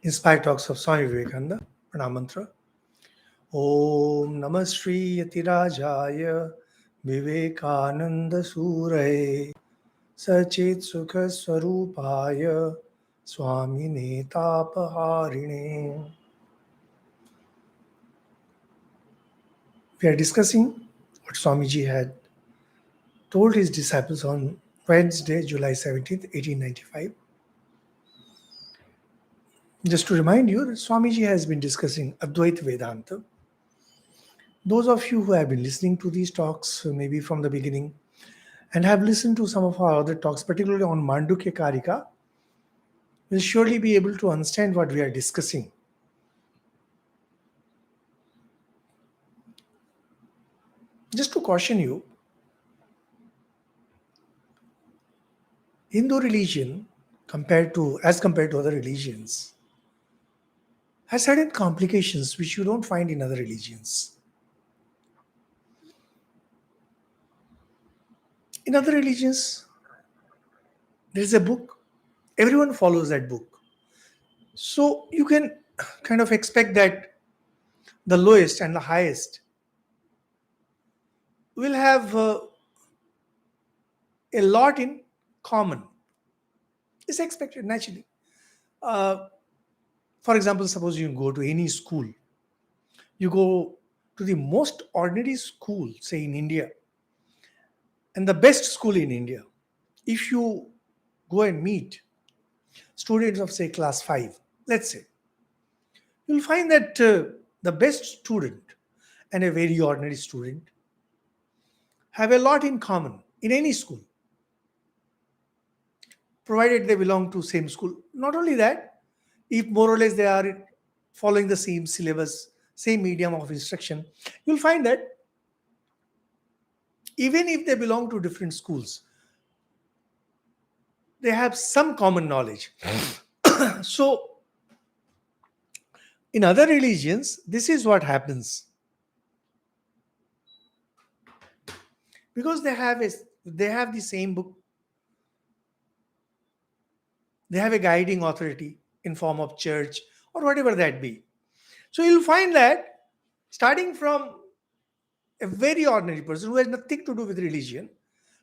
Inspired talks of Swami Vivekananda, Pranam Mantra. Om Namah Shri Yatirajaya Vivekananda Suraye Sachit Sukha Swarupaya Swami Netapaharine. We are discussing what Swamiji had told his disciples on Wednesday, July 17th, 1895. Just to remind you, Swamiji has been discussing Advaita Vedanta. Those of you who have been listening to these talks, maybe from the beginning, and have listened to some of our other talks, particularly on Mandukya Karika, will surely be able to understand what we are discussing. Just to caution you, Hindu religion, as compared to other religions, has certain complications which you don't find in other religions. In other religions, there is a book, everyone follows that book. So you can kind of expect that the lowest and the highest will have a lot in common. It's expected naturally. For example, suppose you go to any school, you go to the most ordinary school, say in India, and the best school in India. If you go and meet students of, say, class 5, let's say, you'll find that the best student and a very ordinary student have a lot in common in any school, provided they belong to same school. Not only that, if more or less they are following the same syllabus, same medium of instruction, you'll find that even if they belong to different schools, they have some common knowledge. So, in other religions, this is what happens. Because they have the same book, they have a guiding authority in form of church or whatever that be. So you'll find that starting from a very ordinary person who has nothing to do with religion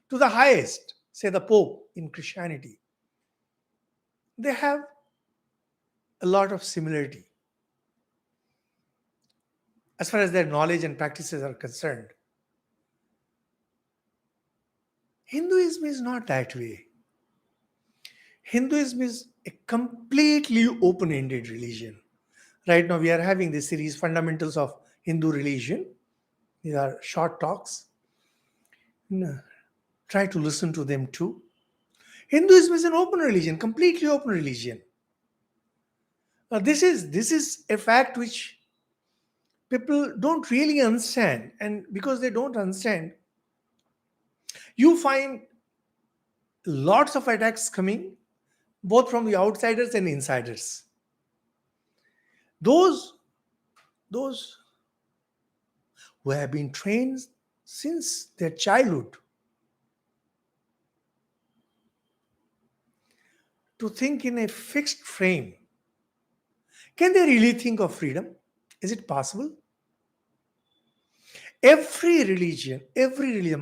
to the highest, say the Pope in Christianity, they have a lot of similarity as far as their knowledge and practices are concerned. Hinduism is not that way. Hinduism is a completely open-ended religion. Right now we are having this series, Fundamentals of Hindu Religion. These are short talks. Try to listen to them too. Hinduism is an open religion, completely open religion. Now this is a fact which people don't really understand, and because they don't understand, you find lots of attacks coming both from the outsiders and insiders. Those who have been trained since their childhood to think in a fixed frame, can they really think of freedom? Is it possible? Every religion,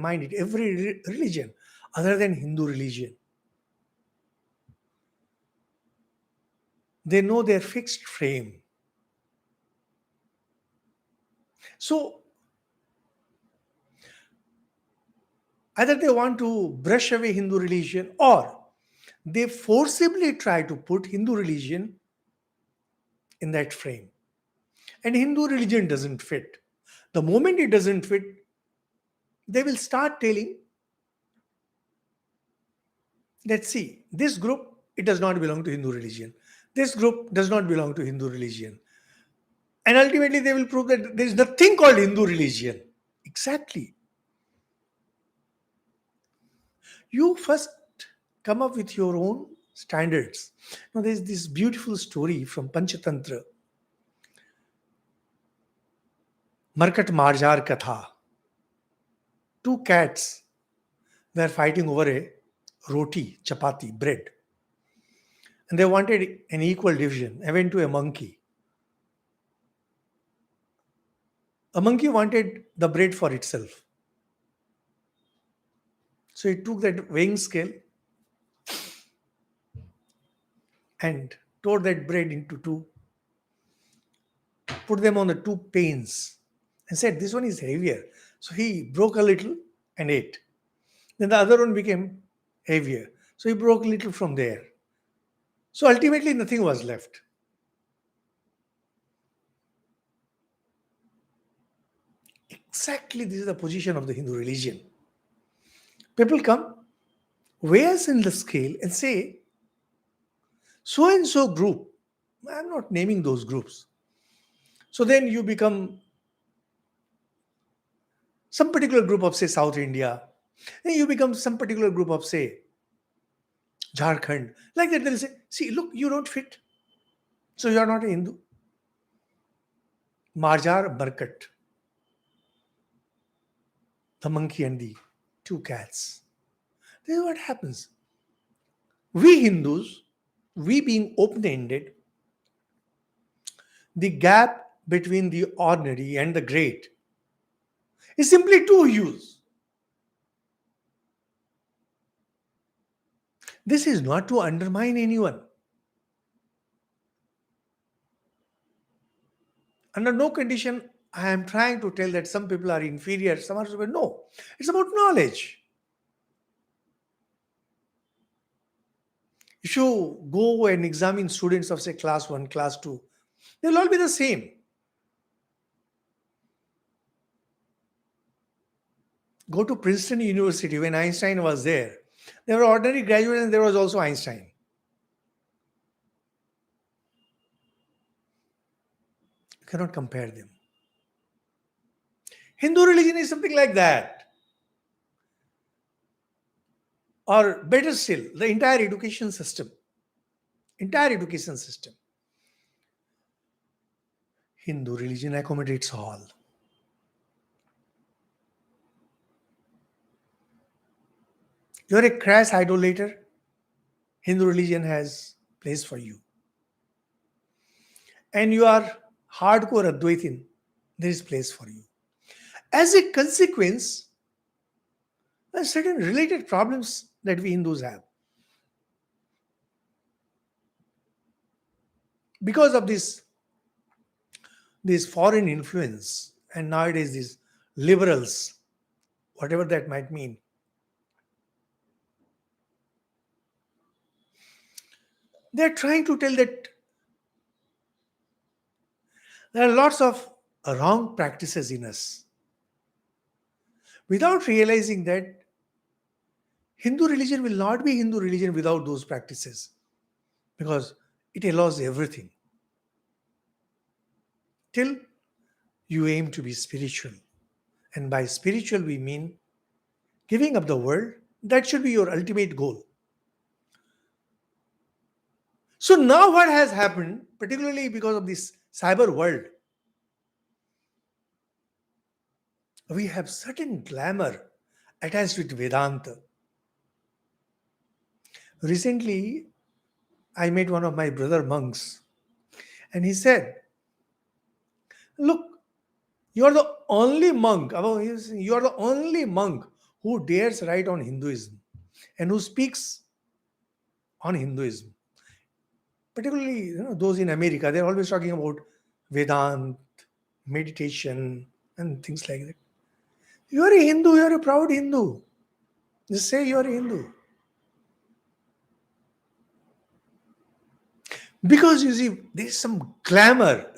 mind it, every religion other than Hindu religion, they know their fixed frame. So either they want to brush away Hindu religion, or they forcibly try to put Hindu religion in that frame. And Hindu religion doesn't fit. The moment it doesn't fit, they will start telling, let's see, this group, it does not belong to Hindu religion. This group does not belong to Hindu religion. And ultimately they will prove that there is nothing called Hindu religion. Exactly. You first come up with your own standards. Now there's this beautiful story from Panchatantra. Markat Marjar Katha. Two cats were fighting over a roti, chapati, bread. and they wanted an equal division. I went to a monkey. A monkey wanted the bread for itself. So he took that weighing scale and tore that bread into two, put them on the two panes, and said, "This one is heavier." So he broke a little and ate. Then the other one became heavier. So he broke a little from there. So ultimately, nothing was left. Exactly, this is the position of the Hindu religion. People come, weigh us in the scale, and say, so and so group. I'm not naming those groups. So then you become some particular group of, say, South India. Then you become some particular group of, say, Jharkhand. Like that, they'll say, see, look, you don't fit. So you are not a Hindu. Marjar Barkat, the monkey and the two cats. This is what happens. We Hindus, we being open ended, the gap between the ordinary and the great is simply too huge. This is not to undermine anyone. Under no condition, I am trying to tell that some people are inferior, some are superior. No, it's about knowledge. If you go and examine students of, say, class 1, class 2, they'll all be the same. Go to Princeton University when Einstein was there. There were ordinary graduates and there was also Einstein. You cannot compare them. Hindu religion is something like that. Or better still, the entire education system. Entire education system. Hindu religion accommodates all. You're a crass idolater, Hindu religion has place for you. And you are hardcore Advaitin, there is place for you. As a consequence, there are certain related problems that we Hindus have. Because of this foreign influence, and nowadays these liberals, whatever that might mean, they're trying to tell that there are lots of wrong practices in us without realizing that Hindu religion will not be Hindu religion without those practices, because it allows everything. Till you aim to be spiritual. And by spiritual, we mean giving up the world. That should be your ultimate goal. So now what has happened, particularly because of this cyber world, we have certain glamour attached with Vedanta. Recently, I met one of my brother monks, and he said, look, you are the only monk, you are the only monk who dares write on Hinduism and who speaks on Hinduism. Particularly, those in America, they're always talking about Vedanta, meditation, and things like that. You are a Hindu, you are a proud Hindu. Just say you are a Hindu. Because you see, there's some glamour.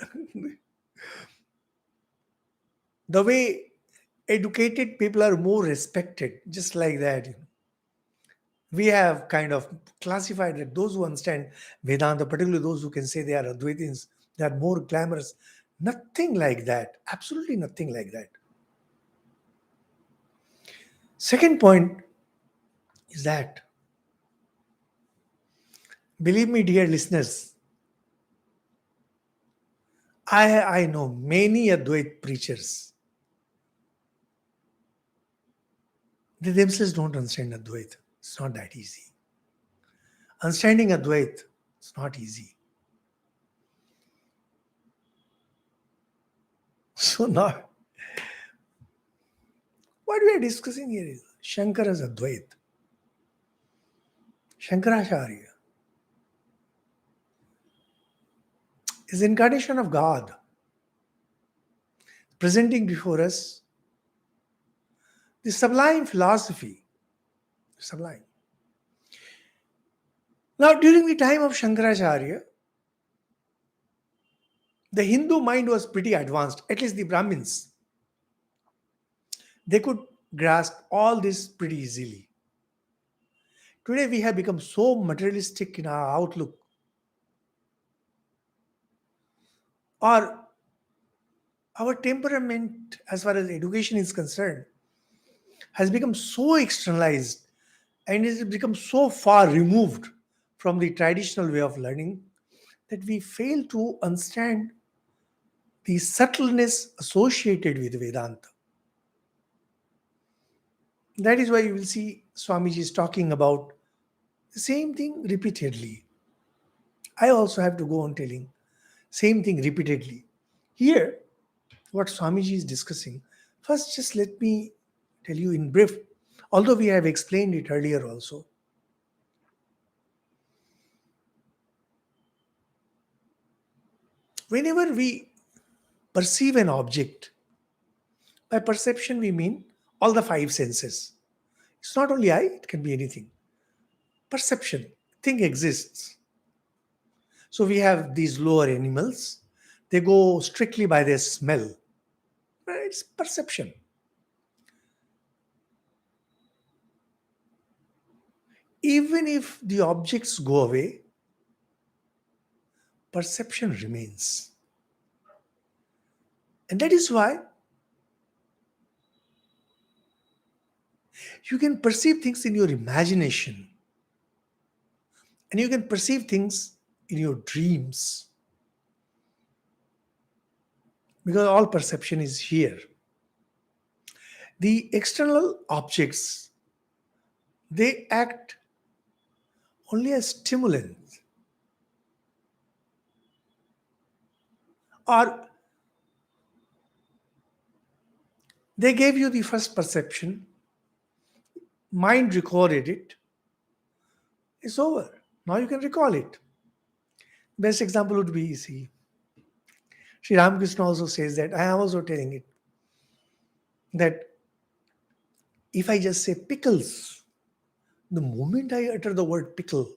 The way educated people are more respected, just like that. We have kind of classified that those who understand Vedanta, particularly those who can say they are Advaitins, they are more glamorous. Nothing like that. Absolutely nothing like that. Second point is that, believe me, dear listeners, I know many Advait preachers. They themselves don't understand Advait. It's not that easy. Understanding Advait, It's not easy. So now, what we are discussing here is Shankara's Advaita, Shankaracharya is incarnation of God, presenting before us the sublime philosophy. Sublime. Now, during the time of Shankaracharya, the Hindu mind was pretty advanced, at least the Brahmins. They could grasp all this pretty easily. Today, we have become so materialistic in our outlook, or our temperament, as far as education is concerned, has become so externalized and it has become so far removed from the traditional way of learning that we fail to understand the subtleness associated with Vedanta. That is why you will see Swamiji is talking about the same thing repeatedly. I also have to go on telling same thing repeatedly. Here, what Swamiji is discussing, first just let me tell you in brief, although we have explained it earlier also. Whenever we perceive an object, by perception we mean all the five senses. It's not only eye, it can be anything. Perception, thing exists. So we have these lower animals, they go strictly by their smell. It's perception. Even if the objects go away, perception remains. And that is why you can perceive things in your imagination, and you can perceive things in your dreams, because all perception is here. The external objects, they act only as stimulants, or they gave you the first perception, mind recorded it, it's over. Now you can recall it. Best example would be, see, Sri Ramakrishna also says that, I am also telling it, that if I just say pickles, the moment I utter the word pickle,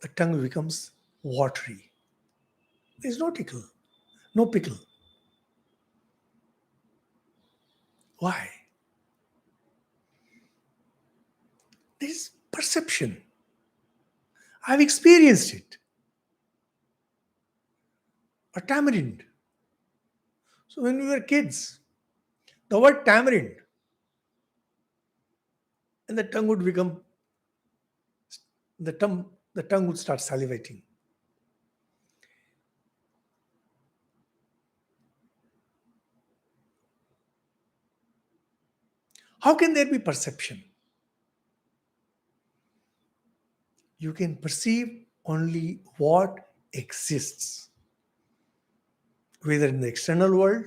the tongue becomes watery. There is no tickle, no pickle. Why? There is perception. I've experienced it. A tamarind. So when we were kids, the word tamarind, and the tongue would become, the tongue would start salivating. How can there be perception? You can perceive only what exists, whether in the external world,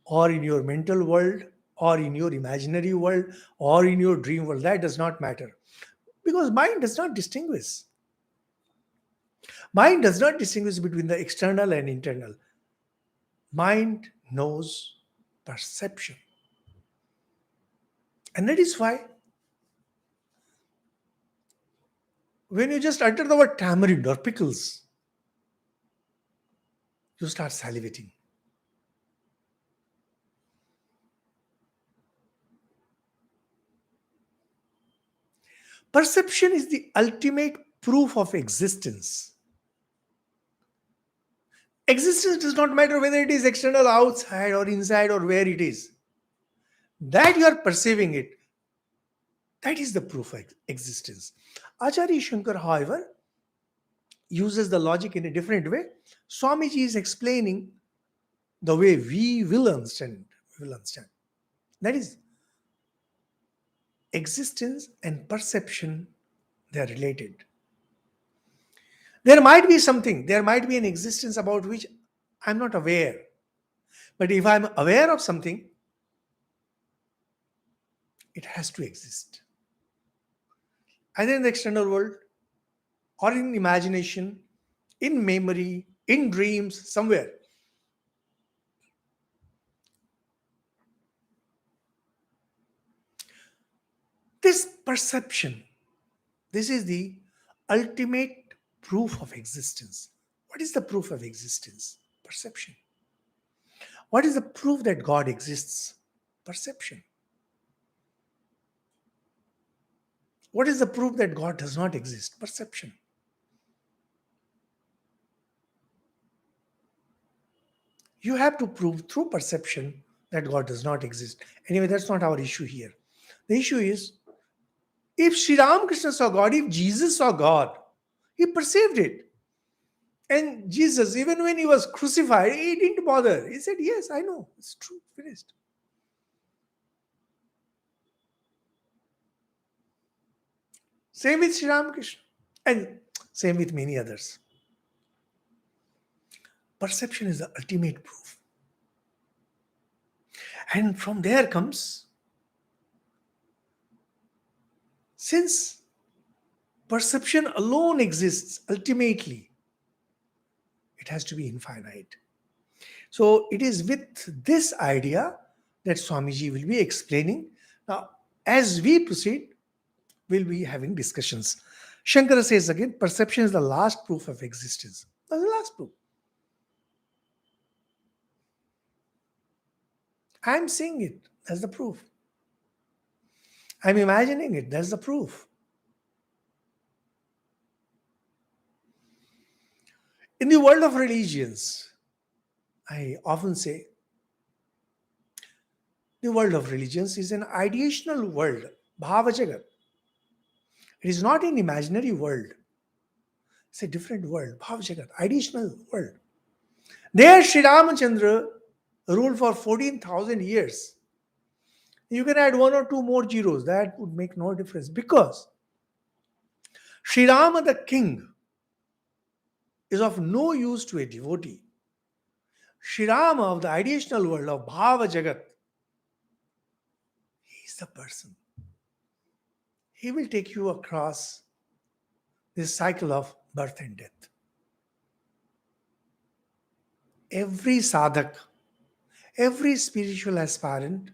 or in your mental world, or in your imaginary world, or in your dream world. That does not matter. Because mind does not distinguish. Mind does not distinguish between the external and internal. Mind knows perception. And that is why when you just utter the word tamarind or pickles, you start salivating. Perception is the ultimate proof of existence. Existence does not matter whether it is external, outside, or inside, or where it is. That you are perceiving it, that is the proof of existence. Acharya Shankar, however, uses the logic in a different way. Swamiji is explaining the way we will understand. That is, existence and perception, They are related. There might be something, there might be an existence about which I'm not aware. But if I'm aware of something, it has to exist. Either in the external world or in imagination, in memory, in dreams, somewhere. This perception, this is the ultimate proof of existence. What is the proof of existence? Perception. What is the proof that God exists? Perception. What is the proof that God does not exist? Perception. You have to prove through perception that God does not exist. Anyway, that's not our issue here. The issue is, if Sri Ramakrishna saw God, if Jesus saw God, he perceived it. And Jesus, even when he was crucified, he didn't bother. He said, yes, I know. It's true. Finished. Same with Sri Ramakrishna. And same with many others. Perception is the ultimate proof. And from there comes, since perception alone exists ultimately, it has to be infinite. So it is with this idea that Swamiji will be explaining. Now, as we proceed, we'll be having discussions. Shankara says again, perception is the last proof of existence. That's the last proof. I'm seeing it. That's the proof. I'm imagining it. That's the proof. In the world of religions, I often say, the world of religions is an ideational world, Bhava Jagat. It is not an imaginary world. It's a different world, Bhava Jagat, ideational world. There, Sri Ramachandra ruled for 14,000 years. You can add one or two more zeros, that would make no difference, because Sri Rama the king is of no use to a devotee. Sri Rama of the ideational world of Bhava Jagat, he is the person. He will take you across this cycle of birth and death. Every sadhak, every spiritual aspirant,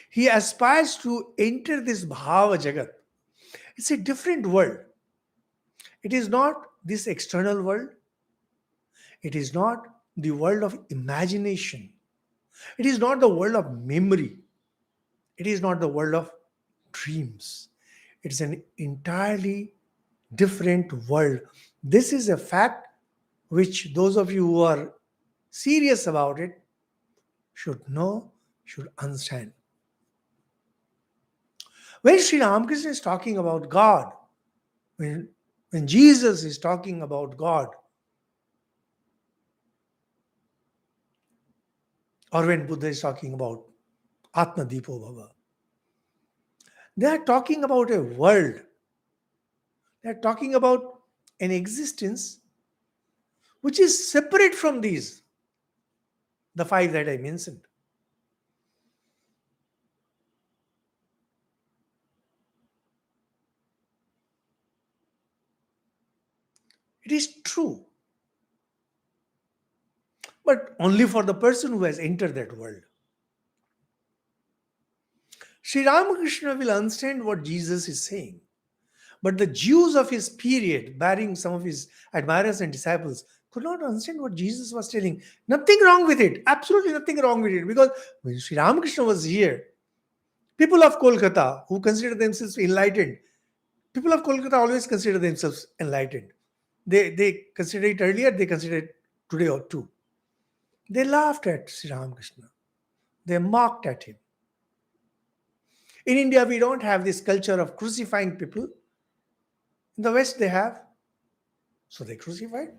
he aspires to enter this Bhava Jagat. It's a different world. It is not this external world. It is not the world of imagination. It is not the world of memory. It is not the world of dreams. It is an entirely different world. This is a fact which those of you who are serious about it should know, should understand. When Sri Ramakrishna is talking about God, when Jesus is talking about God, or when Buddha is talking about Atma Dipo Bhava, they are talking about a world. They are talking about an existence which is separate from these, the five that I mentioned. It is true, but only for the person who has entered that world. Sri Ramakrishna will understand what Jesus is saying, but the Jews of his period, barring some of his admirers and disciples, could not understand what Jesus was telling. Nothing wrong with it, absolutely nothing wrong with it, because when Sri Ramakrishna was here, people of Kolkata who consider themselves enlightened, people of Kolkata always consider themselves enlightened. They consider it earlier, they consider it today or too. They laughed at Sri Ramakrishna. They mocked at him. In India, we don't have this culture of crucifying people. In the West, they have. So they crucified.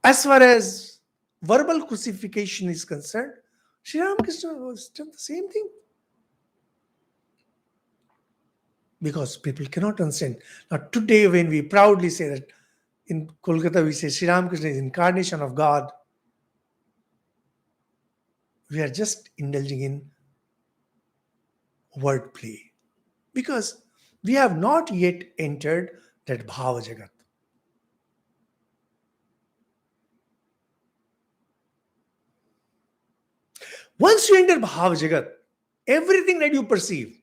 As far as verbal crucifixion is concerned, Sri Ramakrishna was done the same thing. because people cannot understand. Now, today, when we proudly say that in Kolkata, we say Sri Ramakrishna is incarnation of God, we are just indulging in wordplay because we have not yet entered that Bhava Jagat. Once you enter Bhava Jagat, everything that you perceive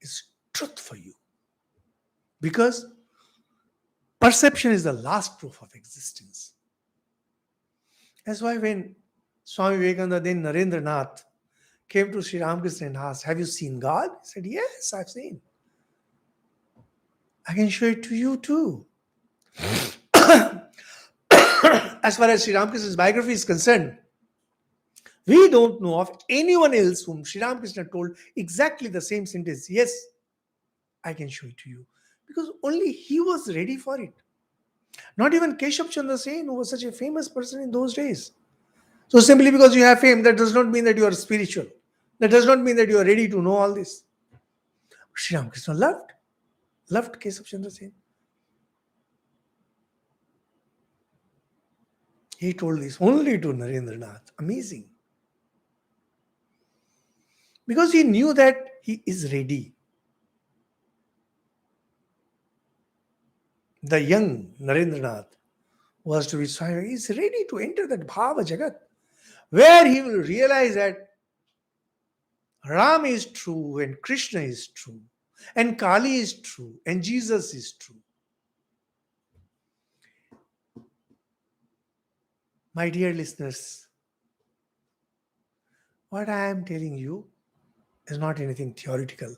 is truth for you because perception is the last proof of existence. That's why when Swami Vivekananda, then Narendra Nath, came to Sri Ramakrishna and asked, "Have you seen God?" He said, "Yes, I've seen. I can show it to you too." As far as Sri Ramakrishna's biography is concerned, we don't know of anyone else whom Sri Ramakrishna told exactly the same sentence. Yes, I can show it to you. Because only he was ready for it. Not even Keshav Chandra Sen, who was such a famous person in those days. So simply because you have fame, that does not mean that you are spiritual. That does not mean that you are ready to know all this. Sri Ramakrishna loved Keshav Chandra Sen. He told this only to Narendra Nath. Amazing. Because he knew that he is ready. The young Narendra Nath was to be Swami. He is ready to enter that Bhava Jagat, where he will realize that Ram is true and Krishna is true and Kali is true and Jesus is true. My dear listeners, what I am telling you is not anything theoretical.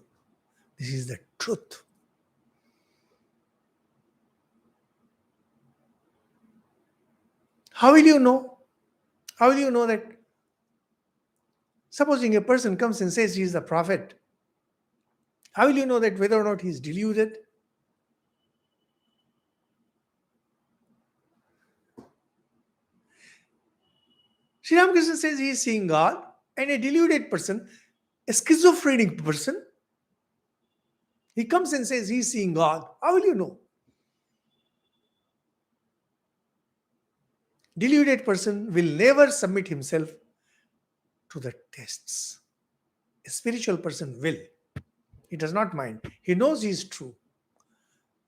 This is the truth. How will you know? How will you know that? Supposing a person comes and says he is the prophet, how will you know that whether or not he is deluded? Sri Ramakrishna says he is seeing God, and a deluded person, a schizophrenic person, he comes and says he is seeing God. How will you know? Deluded person will never submit himself to the tests. A spiritual person will. He does not mind. He knows he is true.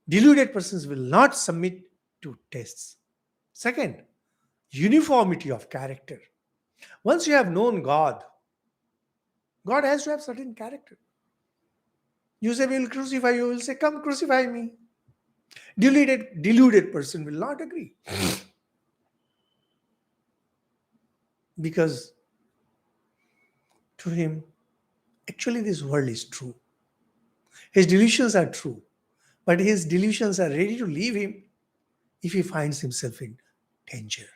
Deluded persons will not submit to tests. Second, uniformity of character. Once you have known God, God has to have certain character. You say, "We will crucify you." He will say, "Come crucify me." Deluded person will not agree. Because to him, actually this world is true. His delusions are true. But his delusions are ready to leave him if he finds himself in danger.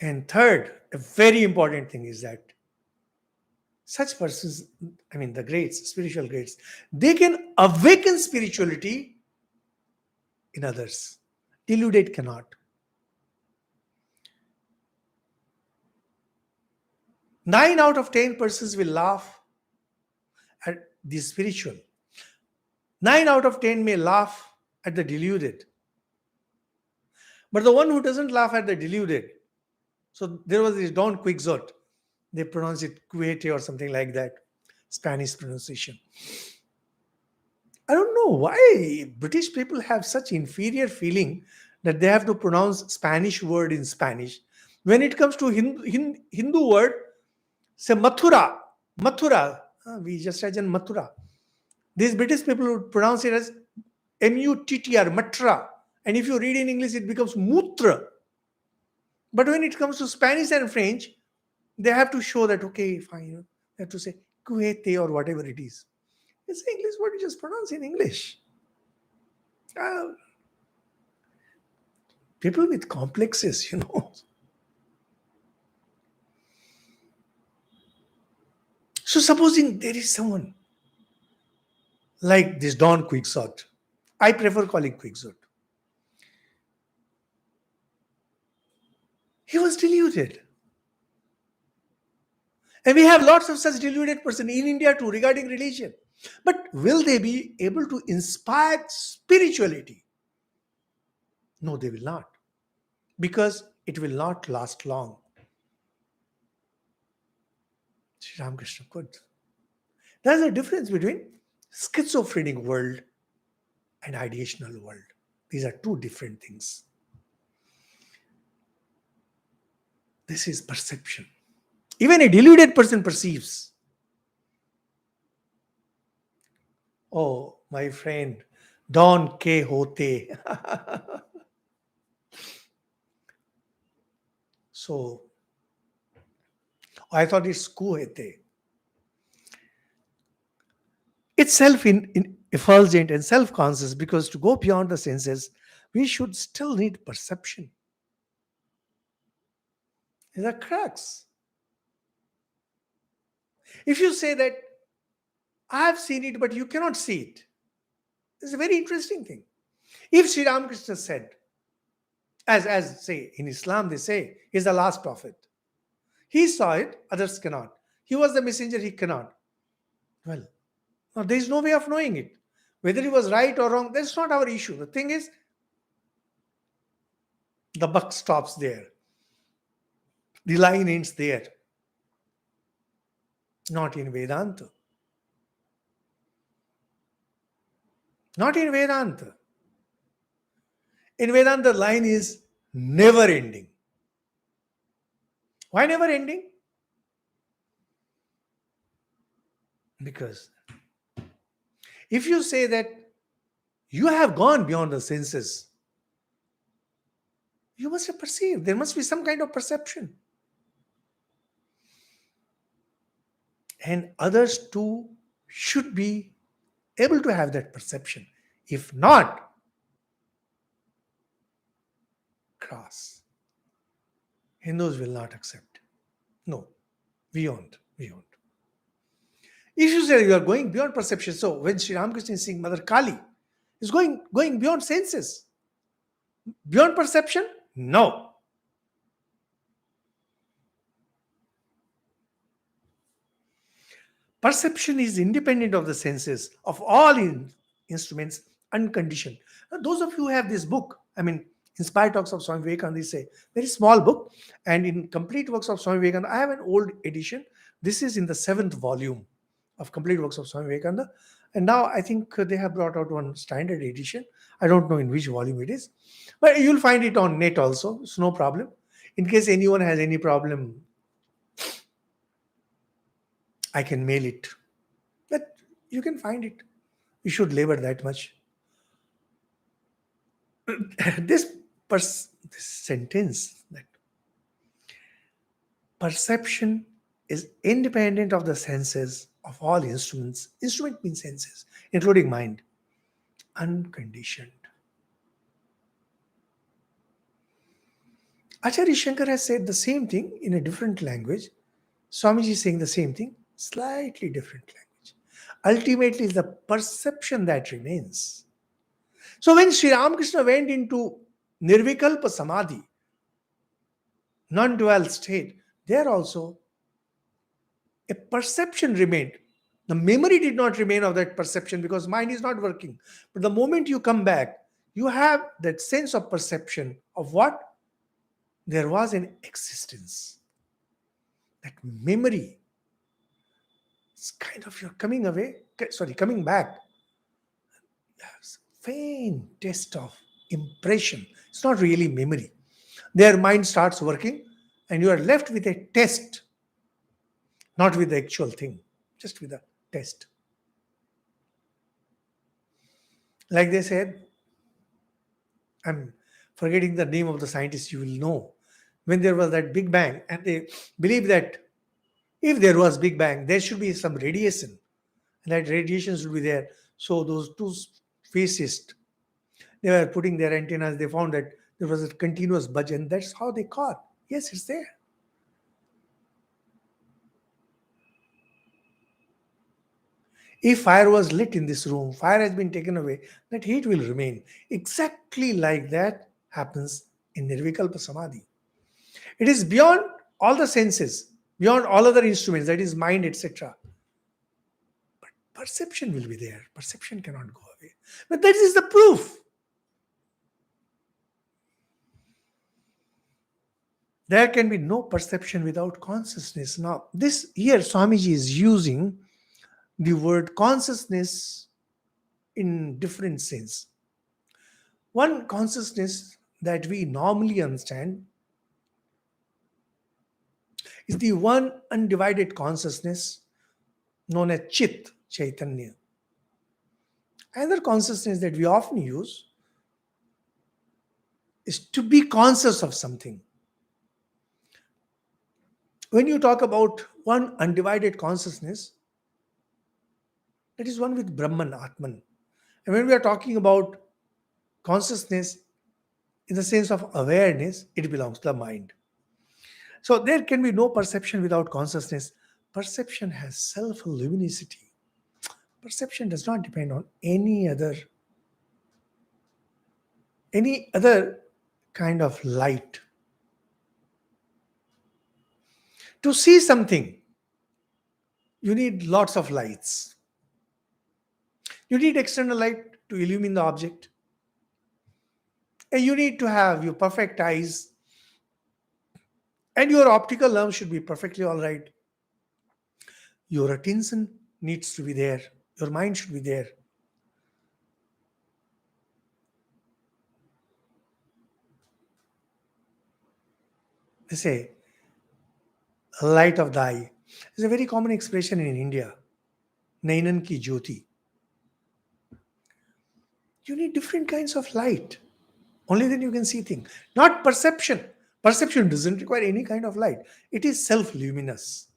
And third, a very important thing is that such persons, I mean the greats, spiritual greats, they can awaken spirituality in others. Deluded cannot. 9 out of 10 persons will laugh at the spiritual. 9 out of 10 may laugh at the deluded. But the one who doesn't laugh at the deluded, so there was this Don Quixote, they pronounce it Cuete or something like that, Spanish pronunciation. I don't know why British people have such inferior feeling that they have to pronounce Spanish word in Spanish. When it comes to Hindu word, say Mathura, Mathura, we just imagine Mathura. These British people would pronounce it as M-U-T-T-R, Matra. And if you read in English, it becomes Mutra. But when it comes to Spanish and French, they have to show that, okay, fine, they have to say Kuete or whatever it is. It's English word, you just pronounce in English. People with complexes, So supposing there is someone like this Don Quixote. I prefer calling Quixote. He was deluded. And we have lots of such deluded person in India too regarding religion. But will they be able to inspire spirituality? No, they will not. Because it will not last long. Sri Ramakrishna could. There's a difference between schizophrenic world and ideational world. These are two different things. This is perception. Even a deluded person perceives. Oh, my friend, Don Quixote. So, I thought it's Quixote. It's self-effulgent and self-conscious, because to go beyond the senses, we should still need perception. There are cracks. If you say that, I have seen it, but you cannot see it, it's a very interesting thing. If Sri Ramakrishna said, as say in Islam, they say, he's the last prophet. He saw it, others cannot. He was the messenger, he cannot. Well, now there is no way of knowing it. Whether he was right or wrong, that's not our issue. The thing is, the buck stops there. The line ends there. Not in Vedanta. Not in Vedanta. In Vedanta, the line is never ending. Why never ending? Because if you say that you have gone beyond the senses, you must have perceived. There must be some kind of perception. And others too should be able to have that perception. If not, cross. Hindus will not accept. No, beyond. If you say you are going beyond perception, so when Sri Ramakrishna is seeing Mother Kali, is going beyond senses. Beyond perception? No. Perception is independent of the senses, of all instruments, unconditioned. Now, those of you who have this book, Inspired Talks of Swami Vivekananda, is a very small book, and in Complete Works of Swami Vivekananda, I have an old edition. This is in the 7th volume of Complete Works of Swami Vivekananda, and now I think they have brought out one standard edition. I don't know in which volume it is, but you'll find it on net also. It's no problem. In case anyone has any problem, I can mail it. But you can find it. You should labor that much. This sentence, that perception is independent of the senses of all instruments. Instrument means senses, including mind. Unconditioned. Acharya Shankar has said the same thing in a different language. Swamiji is saying the same thing, slightly different language. Ultimately, it's the perception that remains. So when Sri Ramakrishna went into Nirvikalpa Samadhi, non-dual state, there also a perception remained. The memory did not remain of that perception because mind is not working. But the moment you come back, you have that sense of perception of what? There was an existence. That memory. It's kind of you're coming back. Yes, faint taste of impression. It's not really memory. Their mind starts working and you are left with a test. Not with the actual thing, just with a test. Like they said, I'm forgetting the name of the scientist, you will know. When there was that Big Bang, and they believe that if there was Big Bang, there should be some radiation. And that radiation should be there. So those two physicists, they were putting their antennas, they found that there was a continuous budge, and that's how they caught. Yes, it's there. If fire was lit in this room, fire has been taken away, that heat will remain. Exactly like that happens in Nirvikalpa Samadhi. It is beyond all the senses. beyond all other instruments, that is mind, etc. But perception will be there. Perception cannot go away. But that is the proof. There can be no perception without consciousness. Now, this here Swamiji is using the word consciousness in different sense. One consciousness that we normally understand is the one undivided consciousness known as Chit, Chaitanya. Another consciousness that we often use is to be conscious of something. When you talk about one undivided consciousness, that is one with Brahman, Atman. And when we are talking about consciousness in the sense of awareness, it belongs to the mind. So there can be no perception without consciousness. Perception has self-luminosity. Perception does not depend on any other kind of light. To see something, you need lots of lights. You need external light to illumine the object. And you need to have your perfect eyes. And your optical nerve should be perfectly all right. Your attention needs to be there. Your mind should be there. They say, light of the eye. It's a very common expression in India. Nainan ki jyoti. You need different kinds of light. Only then you can see things. Not perception. Perception doesn't require any kind of light. It is self-luminous.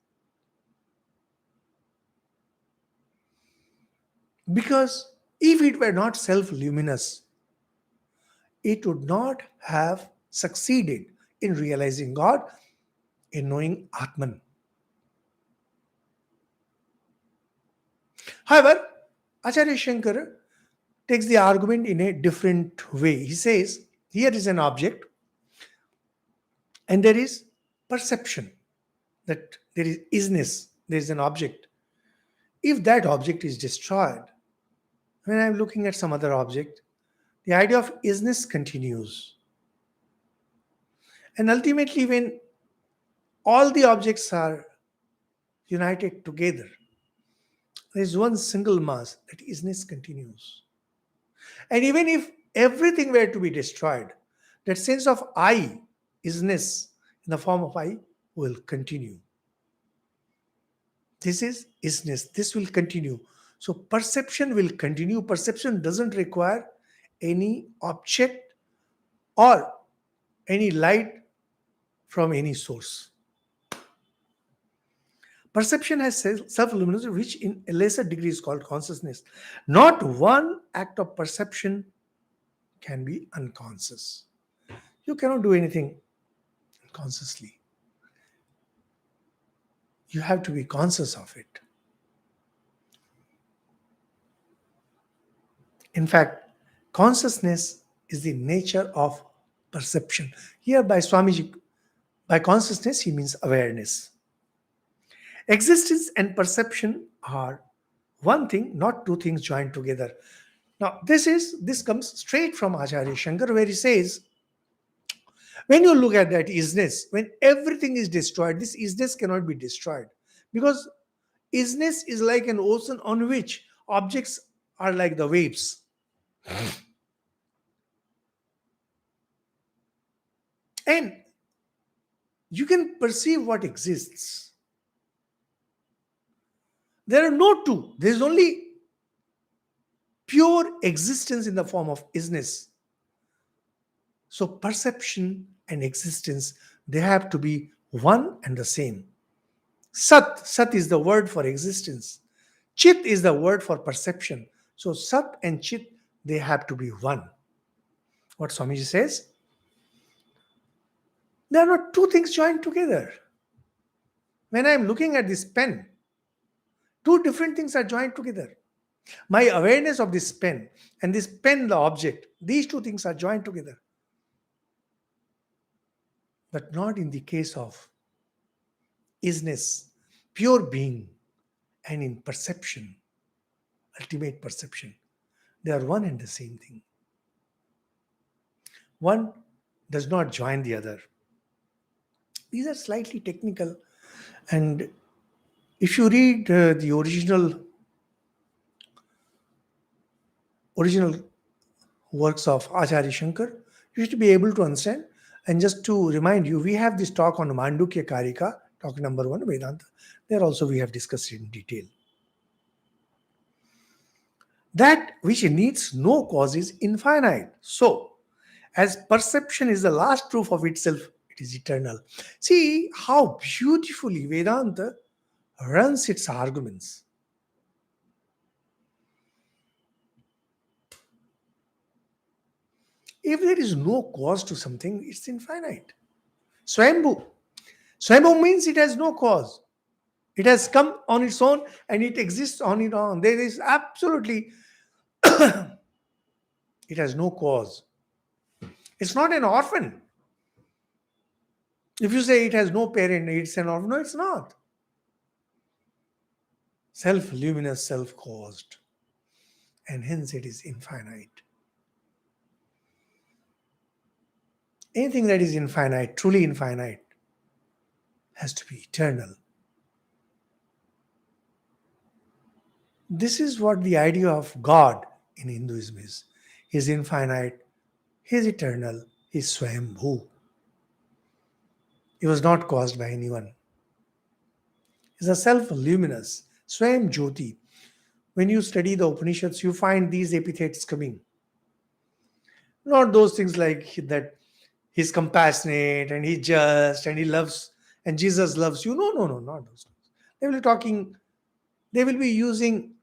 Because if it were not self-luminous, it would not have succeeded in realizing God, in knowing Atman. However, Acharya Shankara takes the argument in a different way. He says, here is an object and there is perception, that there is isness, there is an object. If that object is destroyed, when I'm looking at some other object, the idea of isness continues. And ultimately, when all the objects are united together, there is one single mass, that isness continues. And even if everything were to be destroyed, that sense of I, isness, in the form of I, will continue. This is isness. This will continue. So perception will continue. Perception doesn't require any object or any light from any source. Perception has self-luminosity, which in a lesser degree is called consciousness. Not one act of perception can be unconscious. You cannot do anything consciously. You have to be conscious of it. In fact, consciousness is the nature of perception. Here by Swamiji, by consciousness, he means awareness. Existence and perception are one thing, not two things joined together. Now, this comes straight from Acharya Shankar, where he says, when you look at that isness, when everything is destroyed, this isness cannot be destroyed. Because isness is like an ocean on which objects are like the waves. And you can perceive what exists. There are no two. There is only pure existence in the form of isness. So perception and existence, they have to be one and the same. Sat is the word for existence. Chit is the word for perception. So Sat and Chit, they have to be one. What Swamiji says? There are not two things joined together. When I am looking at this pen, two different things are joined together. My awareness of this pen and this pen, the object, these two things are joined together. But not in the case of isness, pure being, and in perception, ultimate perception. They are one and the same thing. One does not join the other. These are slightly technical, and if you read the original works of Acharya Shankar, you should be able to understand. And just to remind you, we have this talk on Mandukya Karika, talk number 1, Vedanta. There also we have discussed it in detail. That which needs no cause is infinite. So, as perception is the last proof of itself, it is eternal. See how beautifully Vedanta runs its arguments. If there is no cause to something, it's infinite. Swambhu. Swambhu means it has no cause. It has come on its own and it exists on its own. There is absolutely, it has no cause. It's not an orphan. If you say it has no parent, it's an orphan. No, it's not. Self-luminous, self-caused. And hence it is infinite. Anything that is infinite, truly infinite, has to be eternal. This is what the idea of God in Hinduism is. He is infinite, He is eternal, He is Swambhu. He was not caused by anyone. He is a self-luminous, Swam Jyoti. When you study the Upanishads, you find these epithets coming. Not those things like that he's compassionate and he's just and he loves and Jesus loves you. No, not those things. They will be talking, they will be using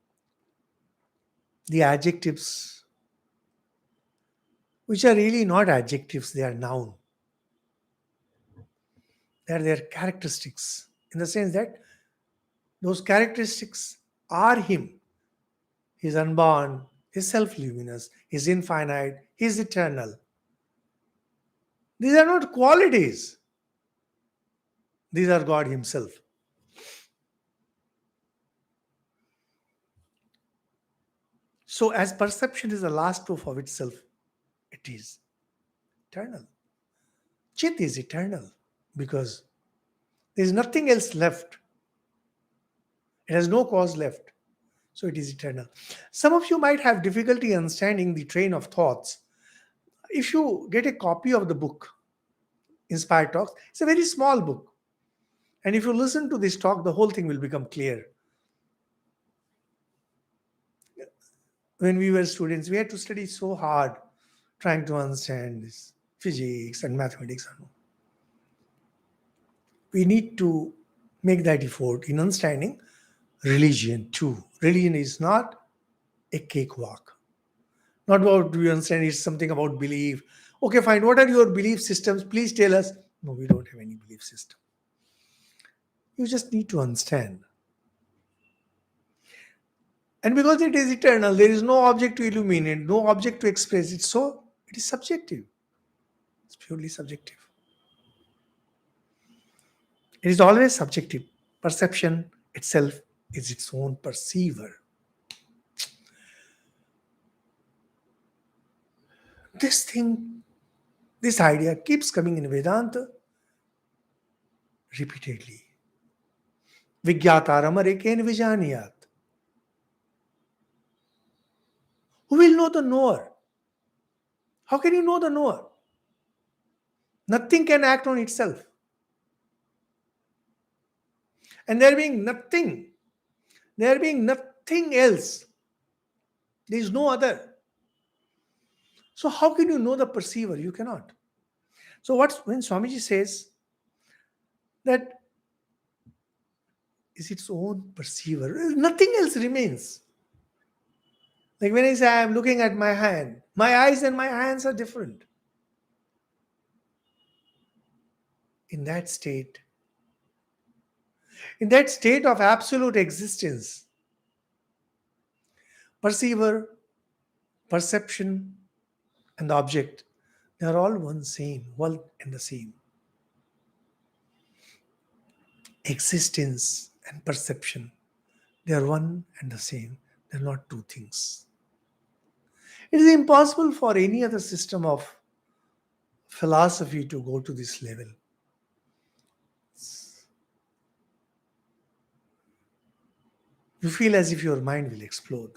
the adjectives which are really not adjectives, they are noun. They are their characteristics in the sense that those characteristics are him. He is unborn, he is self-luminous, he is infinite, he is eternal. These are not qualities. These are God himself. So as perception is the last proof of itself, it is eternal. Chit is eternal because there is nothing else left. It has no cause left. So it is eternal. Some of you might have difficulty understanding the train of thoughts. If you get a copy of the book, Inspired Talks, it's a very small book. And if you listen to this talk, the whole thing will become clear. When we were students, we had to study so hard trying to understand this physics and mathematics. We need to make that effort in understanding religion too. Religion is not a cakewalk. Not about, do you understand, it's something about belief. Okay, fine. What are your belief systems? Please tell us. No, we don't have any belief system. You just need to understand. And because it is eternal, there is no object to illuminate, no object to express it. So it is subjective. It's purely subjective. It is always subjective. Perception itself is its own perceiver. This thing, this idea keeps coming in Vedanta repeatedly. Vigyataram areken vijaniyat. Who will know the knower? How can you know the knower? Nothing can act on itself. And there being nothing else, there is no other. So how can you know the perceiver? You cannot. So when Swamiji says that is its own perceiver, nothing else remains. Like when I say I am looking at my hand, my eyes and my hands are different. In that state of absolute existence, perceiver, perception, and the object, they are all one and the same. Existence and perception, they are one and the same. They're not two things. It is impossible for any other system of philosophy to go to this level. You feel as if your mind will explode.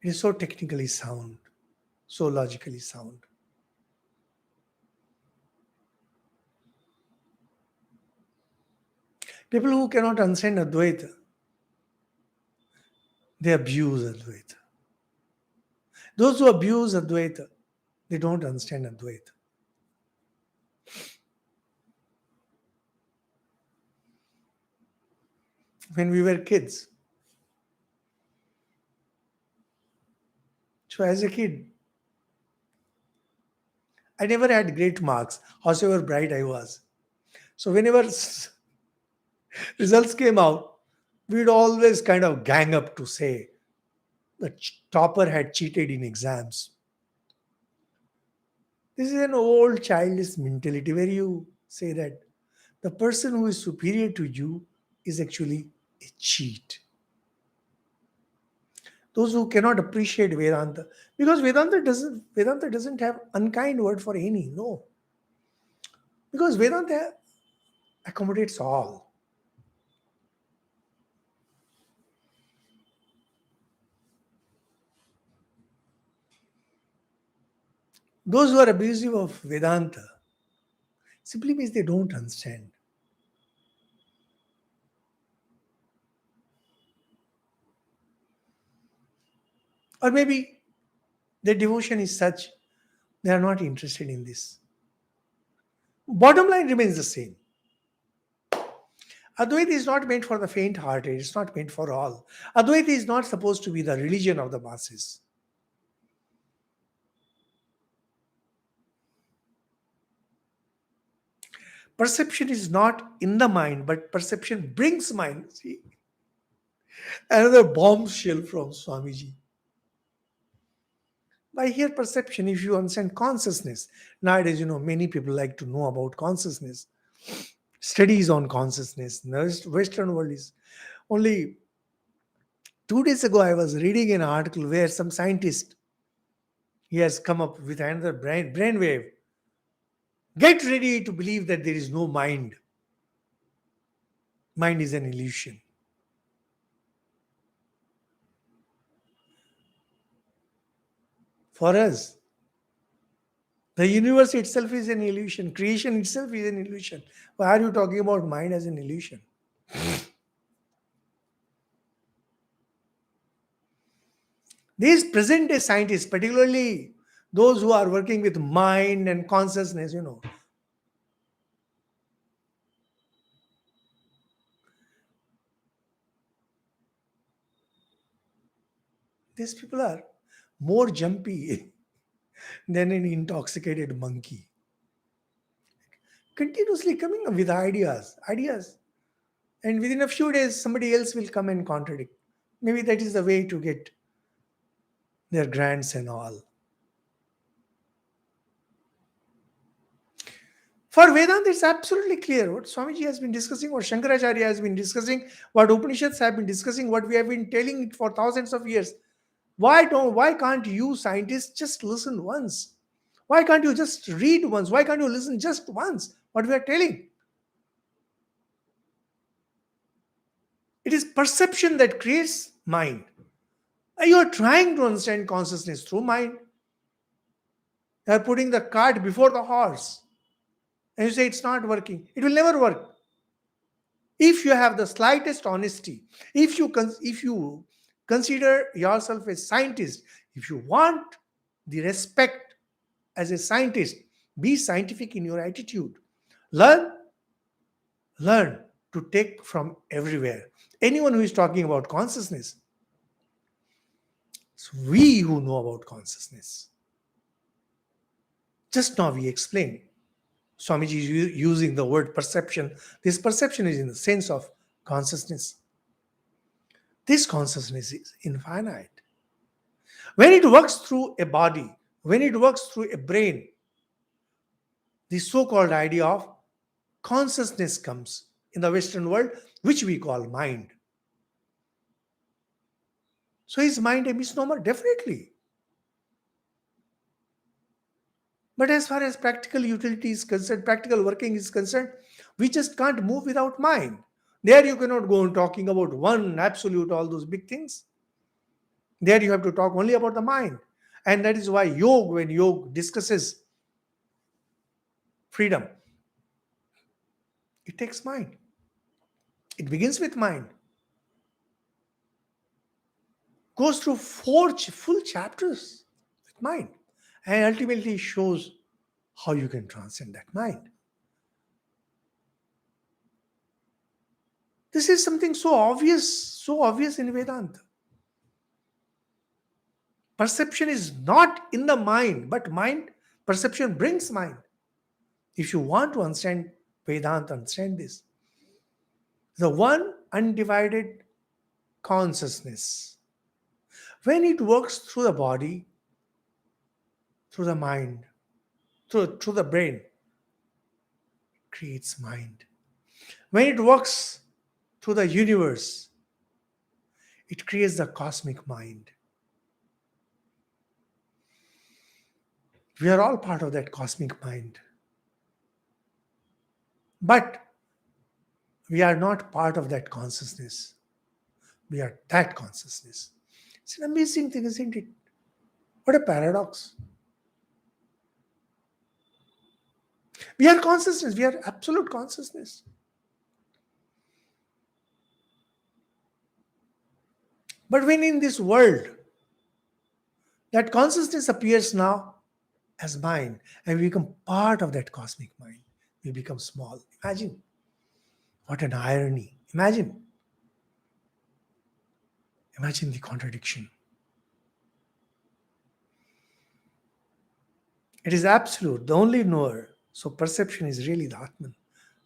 It is so technically sound, so logically sound. People who cannot understand Advaita, they abuse Advaita. Those who abuse Advaita, they don't understand Advaita. When we were kids, so as a kid, I never had great marks, however bright I was. So whenever results came out, we'd always kind of gang up to say the topper had cheated in exams. This is an old childish mentality where you say that the person who is superior to you is actually a cheat. Those who cannot appreciate Vedanta, because Vedanta doesn't have unkind word for any, no. Because Vedanta accommodates all. Those who are abusive of Vedanta simply means they don't understand. Or maybe their devotion is such they are not interested in this. Bottom line remains the same. Advaita is not meant for the faint hearted, it's not meant for all. Advaita is not supposed to be the religion of the masses. Perception is not in the mind, but perception brings mind. See, another bombshell from Swamiji. By here, perception, if you understand consciousness, nowadays, many people like to know about consciousness, studies on consciousness. The Western world is only 2 days ago. I was reading an article where some scientist he has come up with another brainwave. Get ready to believe that there is no mind. Mind is an illusion. For us, the universe itself is an illusion. Creation itself is an illusion. Why are you talking about mind as an illusion? These present day scientists, particularly those who are working with mind and consciousness, these people are more jumpy than an intoxicated monkey. Continuously coming up with ideas. And within a few days, somebody else will come and contradict. Maybe that is the way to get their grants and all. For Vedanta, it's absolutely clear what Swamiji has been discussing, what Shankaracharya has been discussing, what Upanishads have been discussing, what we have been telling it for thousands of years. Why can't you scientists just listen once? Why can't you just read once? Why can't you listen just once what we are telling? It is perception that creates mind. You are trying to understand consciousness through mind. You are putting the cart before the horse. And you say it's not working. It will never work. If you have the slightest honesty, if you consider yourself a scientist, if you want the respect as a scientist, be scientific in your attitude. Learn, learn to take from everywhere. Anyone who is talking about consciousness, it's we who know about consciousness. Just now we explained. Swamiji is using the word perception. This perception is in the sense of consciousness. This consciousness is infinite. When it works through a body, when it works through a brain, the so called idea of consciousness comes in the Western world, which we call mind. So is mind a misnomer? Definitely. But as far as practical utility is concerned, practical working is concerned, we just can't move without mind. There you cannot go on talking about one absolute, all those big things. There you have to talk only about the mind. And that is why yoga, when yoga discusses freedom, it takes mind. It begins with mind. Goes through four full chapters with mind. And ultimately shows how you can transcend that mind. This is something so obvious in Vedanta. Perception is not in the mind, but mind, perception brings mind. If you want to understand Vedanta, understand this. The one undivided consciousness, when it works through the body, through the mind, through the brain, it creates mind. When it works through the universe, it creates the cosmic mind. We are all part of that cosmic mind. But we are not part of that consciousness. We are that consciousness. It's an amazing thing, isn't it? What a paradox. We are consciousness. We are absolute consciousness. But when in this world, that consciousness appears now as mind, and we become part of that cosmic mind, we become small. Imagine. What an irony. Imagine the contradiction. It is absolute, the only knower. So perception is really the Atman.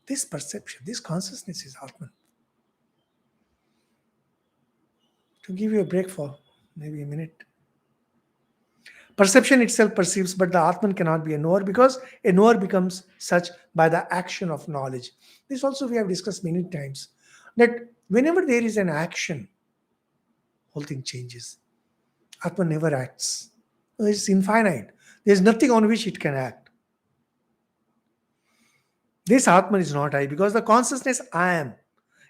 This perception, this consciousness is Atman. To give you a break for maybe a minute. Perception itself perceives, but the Atman cannot be a knower because a knower becomes such by the action of knowledge. This also we have discussed many times, that whenever there is an action, whole thing changes. Atman never acts. It's infinite. There's nothing on which it can act. This Atman is not I, because the consciousness I am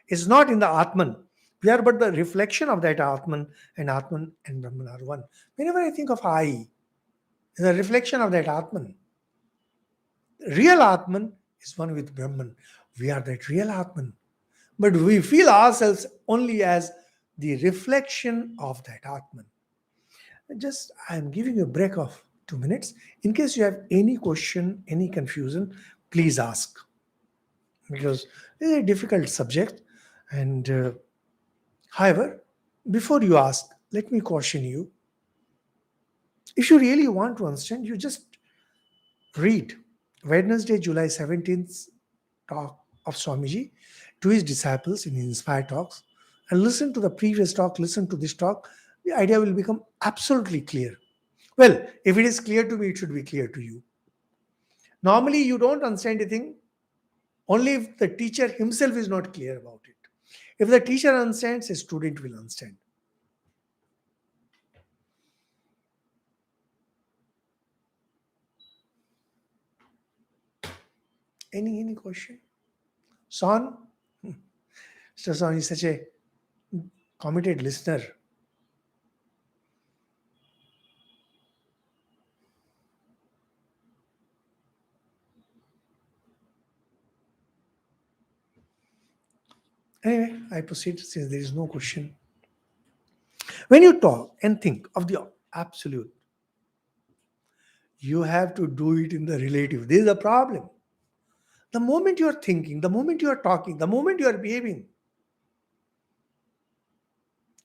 is not in the Atman. We are but the reflection of that Atman and Brahman are one. Whenever I think of I, it's a reflection of that Atman. Real Atman is one with Brahman. We are that real Atman. But we feel ourselves only as the reflection of that Atman. I am giving you a break of 2 minutes. In case you have any question, any confusion, please ask. Because it is a difficult subject. And however, before you ask, let me caution you. If you really want to understand, you just read Wednesday, July 17th talk of Swamiji to his disciples in Inspired Talks, and listen to the previous talk, listen to this talk. The idea will become absolutely clear. Well, if it is clear to me, it should be clear to you. Normally, you don't understand anything only if the teacher himself is not clear about it. If the teacher understands, a student will understand. Any question? Son? Mr. Son is such a committed listener. Anyway, I proceed since there is no question. When you talk and think of the absolute, you have to do it in the relative. This is the problem. The moment you are thinking, the moment you are talking, the moment you are behaving,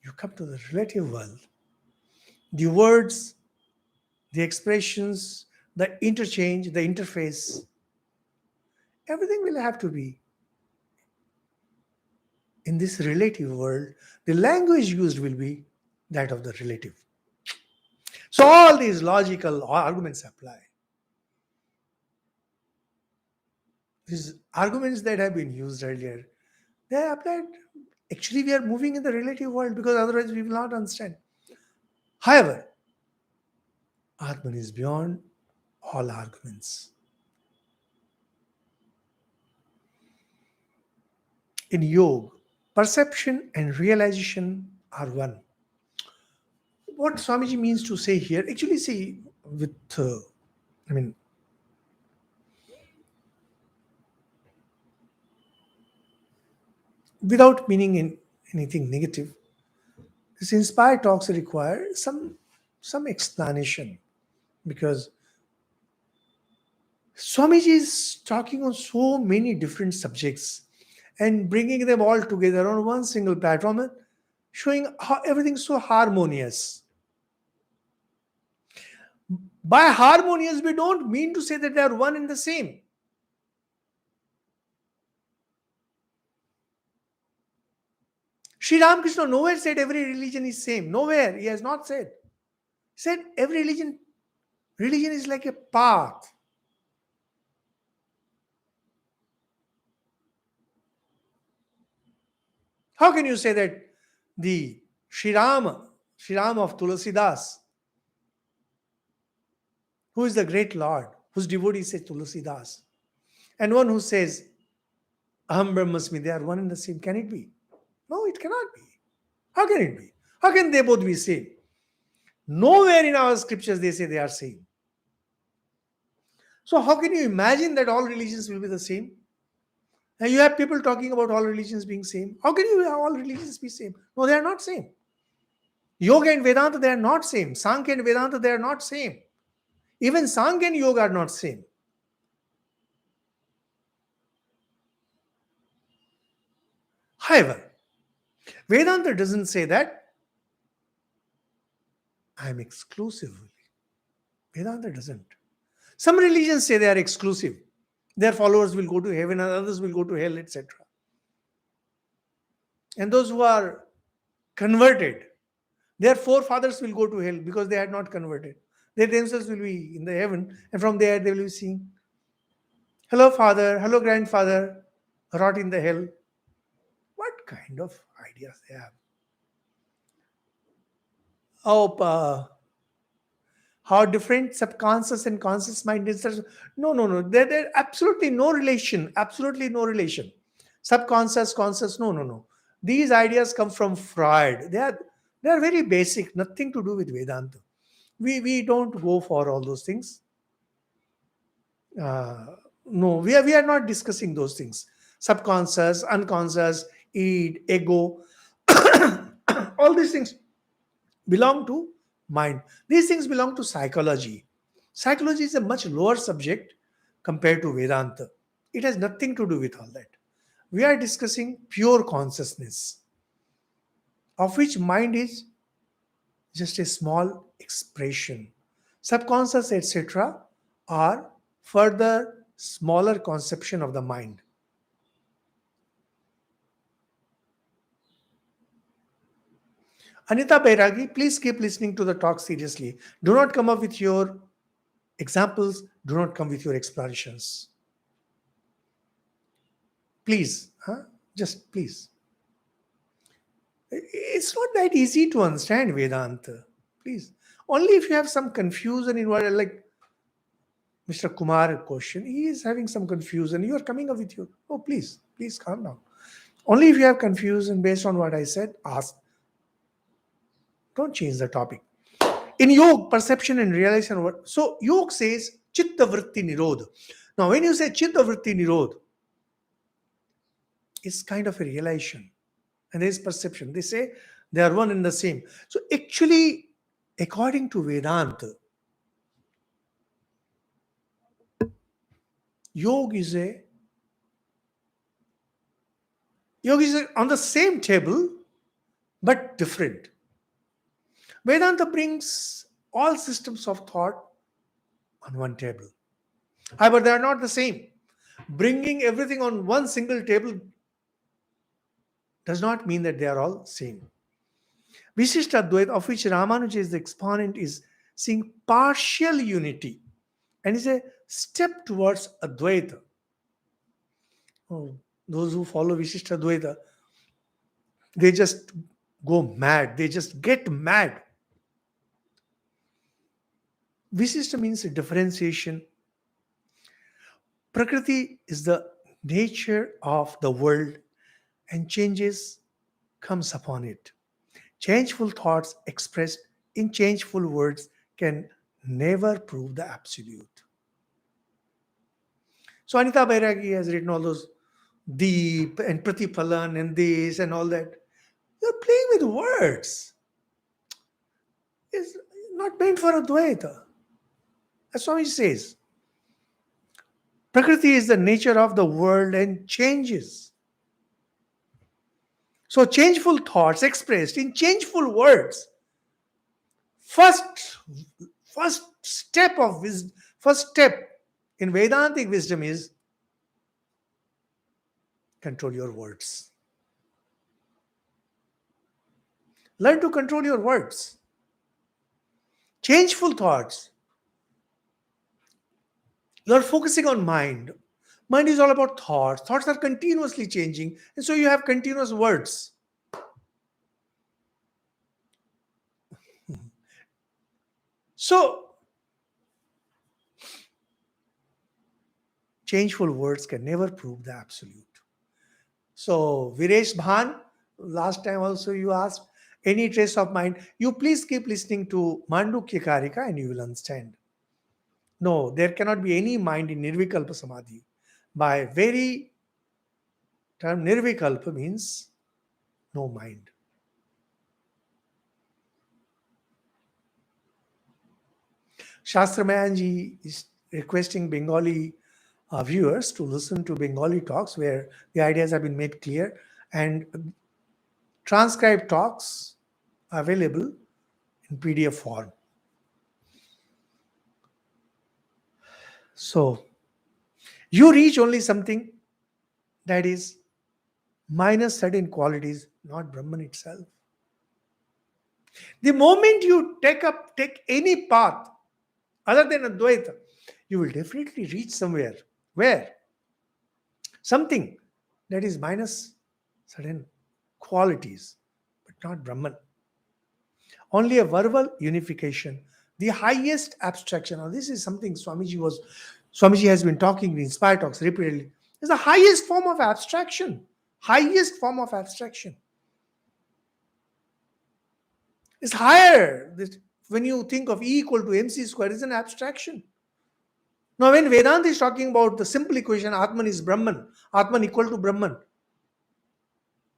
you come to the relative world. The words, the expressions, the interchange, the interface, everything will have to be in this relative world. The language used will be that of the relative. So all these logical arguments apply. these arguments that have been used earlier, they are applied. Actually, we are moving in the relative world because otherwise we will not understand. However, Atman is beyond all arguments. In yoga, perception and realization are one. What Swamiji means to say here, actually, see, with, I mean, without meaning in anything negative, this inspired talks require some explanation because Swamiji is talking on so many different subjects and bringing them all together on one single platform, showing how everything's so harmonious. By harmonious, we don't mean to say that they are one and the same. Sri Ramakrishna nowhere said every religion is same. Nowhere. He has not said. He said every religion is like a path. How can you say that the Sri Rama of Tulasidas, who is the great Lord, whose devotee says Tulasidas, and one who says Aham Brahmasmi, they are one and the same? Can it be? No, it cannot be. How can it be? How can they both be same? Nowhere in our scriptures they say they are same. So how can you imagine that all religions will be the same? And you have people talking about all religions being same. How can you have all religions be same? No, they are not same. Yoga and Vedanta, they are not same. Sankhya and Vedanta, they are not same. Even Sankhya and Yoga are not same. However, Vedanta doesn't say that I am exclusively. Vedanta doesn't. Some religions say they are exclusive. Their followers will go to heaven and others will go to hell, etc. And those who are converted, their forefathers will go to hell because they had not converted. They themselves will be in the heaven, and from there they will be seeing, hello father, hello grandfather, rot in the hell. What kind of ideas they have? Oh, how different subconscious and conscious mind is. No, no, no. There absolutely no relation. Absolutely no relation. Subconscious, conscious. No, no, no. These ideas come from Freud. They are very basic. Nothing to do with Vedanta. We don't go for all those things. No, we are not discussing those things. Subconscious, unconscious, id, ego, all these things belong to mind. These things belong to psychology. Psychology is a much lower subject compared to Vedanta. It has nothing to do with all that. We are discussing pure consciousness, of which mind is just a small expression. Subconscious, etc., are further smaller conception of the mind. Anita Bairagi, please keep listening to the talk seriously. Do not come up with your examples, do not come with your explanations. Please, huh? Just please. It's not that easy to understand Vedanta. Please. Only if you have some confusion in what, like Mr. Kumar question, he is having some confusion. You are coming up with your, oh, please, please calm down. Only if you have confusion based on what I said, ask. Don't change the topic. In yoga, perception and realization. So yoga says chitta vritti nirodha. Now, when you say chitta vritti nirodha, it's kind of a realization, and there is perception. They say they are one and the same. So actually, according to Vedanta, yoga is on the same table but different. Vedanta brings all systems of thought on one table. However, they are not the same. Bringing everything on one single table does not mean that they are all same. Visishta Advaita, of which Ramanuja is the exponent, is seeing partial unity and is a step towards Advaita. Oh, those who follow Vishishta Dvaita, they just go mad. They just get mad. Vishishta means a differentiation. Prakriti is the nature of the world and changes comes upon it. Changeful thoughts expressed in changeful words can never prove the absolute. So Anita Bairagi has written all those deep and Pratipalan and this and all that. You're playing with words. It's not meant for Advaita. As Swami says, Prakriti is the nature of the world and changes. So changeful thoughts expressed in changeful words. First, first step of wisdom, first step in Vedantic wisdom is control your words. Learn to control your words. Changeful thoughts. You're focusing on mind. Mind is all about thoughts. Thoughts are continuously changing, and so you have continuous words. So, changeful words can never prove the absolute. So, Viresh Bhan, last time also you asked, any trace of mind, you please keep listening to Mandukya Karika and you will understand. No, there cannot be any mind in Nirvikalpa Samadhi. By very term, Nirvikalpa means no mind. Shastra Mayanji is requesting Bengali viewers to listen to Bengali talks where the ideas have been made clear and transcribed talks available in PDF form. So you reach only something that is minus certain qualities, not Brahman itself. The moment you take any path other than Advaita, you will definitely reach somewhere. Where? Something that is minus certain qualities, but not Brahman. Only a verbal unification, the highest abstraction. Now, this is something Swamiji has been talking in Inspire Talks repeatedly. Is the highest form of abstraction. Highest form of abstraction. It's higher. When you think of E equal to MC square, it's an abstraction. Now, when Vedanta is talking about the simple equation, Atman is Brahman, Atman equal to Brahman,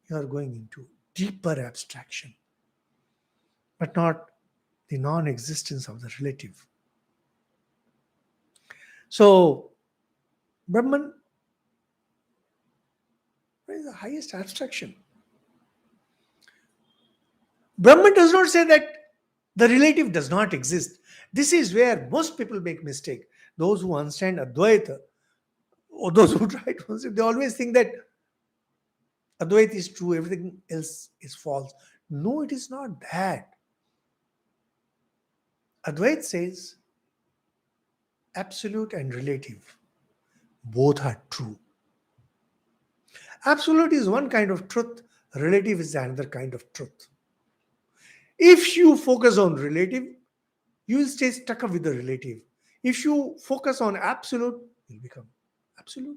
you are going into deeper abstraction, but not the non-existence of the relative. So, Brahman is the highest abstraction. Brahman does not say that the relative does not exist. This is where most people make mistake. Those who understand Advaita, or those who try to understand, they always think that Advaita is true, everything else is false. No, it is not that. Advaita says absolute and relative, both are true. Absolute is one kind of truth, relative is another kind of truth. If you focus on relative, you will stay stuck up with the relative. If you focus on absolute, you'll become absolute.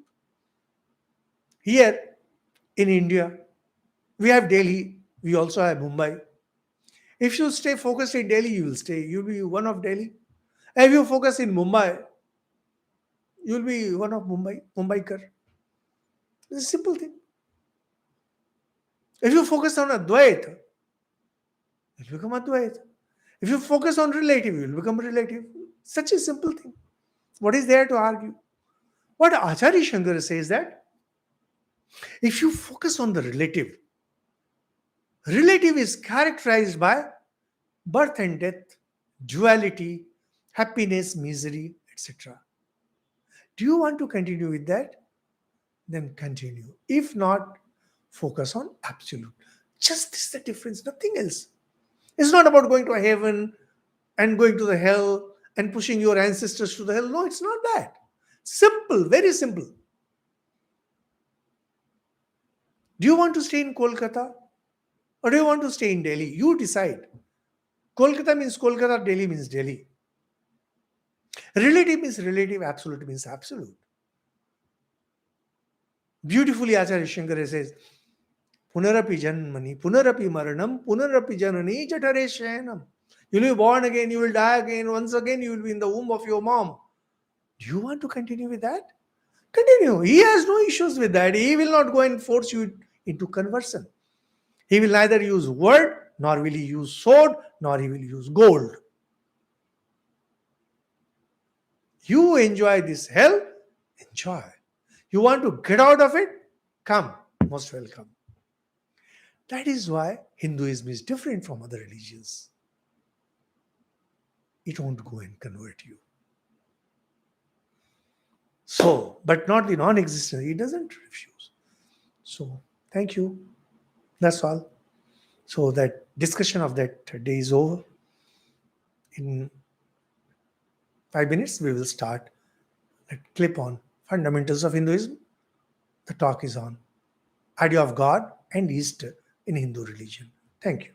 Here in India, we have Delhi, we also have Mumbai. If you stay focused in Delhi, you'll be one of Delhi. If you focus in Mumbai, you'll be one of Mumbaikar. It's a simple thing. If you focus on Advaita, you'll become Advaita. If you focus on relative, you'll become relative. Such a simple thing. What is there to argue? What Acharya Shankara says that if you focus on the relative, relative is characterized by birth and death, duality, happiness, misery, etc. Do you want to continue with that? Then continue. If not, focus on absolute. Just this is the difference, nothing else. It's not about going to heaven and going to the hell and pushing your ancestors to the hell. No, it's not that. Simple, very simple. Do you want to stay in Kolkata or do you want to stay in Delhi? You decide. Kolkata means Kolkata, Delhi means Delhi. Relative means relative, absolute means absolute. Beautifully, Acharya Shankara says, Punarapi janmani, punarapi maranam, punarapi janani jatare shenam. You will be born again, you will die again, once again you will be in the womb of your mom. Do you want to continue with that? Continue. He has no issues with that. He will not go and force you into conversion. He will neither use word, nor will he use sword, nor he will use gold. You enjoy this hell, enjoy. You want to get out of it? Come, most welcome. That is why Hinduism is different from other religions. It won't go and convert you. So, but not the non-existent. It doesn't refuse. So, thank you. That's all. So that discussion of that day is over. In 5 minutes, we will start a clip on fundamentals of Hinduism. The talk is on idea of God and East in Hindu religion. Thank you.